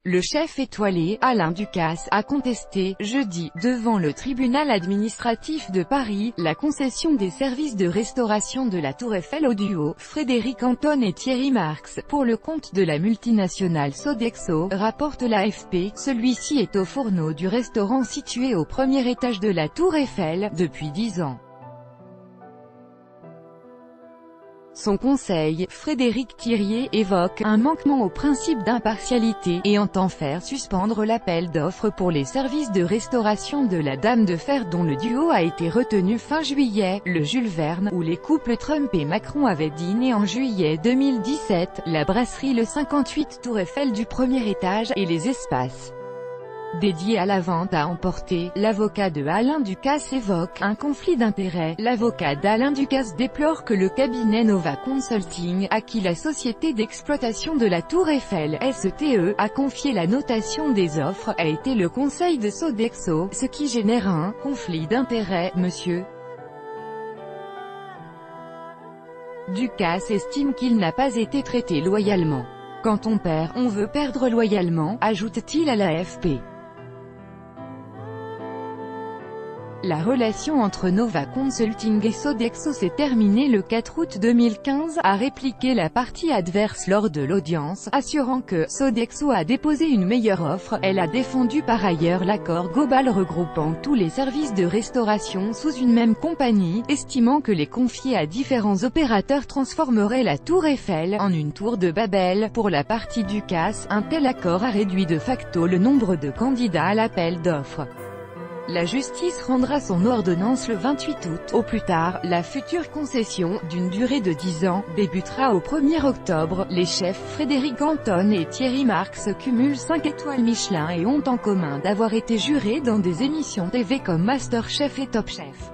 Le chef étoilé, Alain Ducasse, a contesté, jeudi, devant le tribunal administratif de Paris, la concession des services de restauration de la Tour Eiffel au duo Frédéric Anton et Thierry Marx, pour le compte de la multinationale Sodexo, rapporte l'AFP. Celui-ci est au fourneau du restaurant situé au premier étage de la Tour Eiffel, depuis 10 ans. Son conseil, Frédéric Thiriet, évoque un manquement au principe d'impartialité, et entend faire suspendre l'appel d'offres pour les services de restauration de la Dame de Fer dont le duo a été retenu fin juillet, le Jules Verne, où les couples Trump et Macron avaient dîné en juillet 2017, la brasserie Le 58 Tour Eiffel du premier étage, et les espaces dédié à la vente à emporter. L'avocat de Alain Ducasse évoque un conflit d'intérêts. L'avocat d'Alain Ducasse déplore que le cabinet Nova Consulting, à qui la société d'exploitation de la Tour Eiffel, STE, a confié la notation des offres, a été le conseil de Sodexo, ce qui génère un conflit d'intérêts. Monsieur Ducasse estime qu'il n'a pas été traité loyalement. Quand on perd, on veut perdre loyalement, ajoute-t-il à l'AFP. La relation entre Nova Consulting et Sodexo s'est terminée le 4 août 2015, a répliqué la partie adverse lors de l'audience, assurant que Sodexo a déposé une meilleure offre. Elle a défendu par ailleurs l'accord global regroupant tous les services de restauration sous une même compagnie, estimant que les confier à différents opérateurs transformerait la Tour Eiffel en une tour de Babel. Pour la partie Ducasse, un tel accord a réduit de facto le nombre de candidats à l'appel d'offres. La justice rendra son ordonnance le 28 août. Au plus tard, la future concession, d'une durée de 10 ans, débutera au 1er octobre. Les chefs Frédéric Anton et Thierry Marx cumulent 5 étoiles Michelin et ont en commun d'avoir été jurés dans des émissions TV comme MasterChef et Top Chef.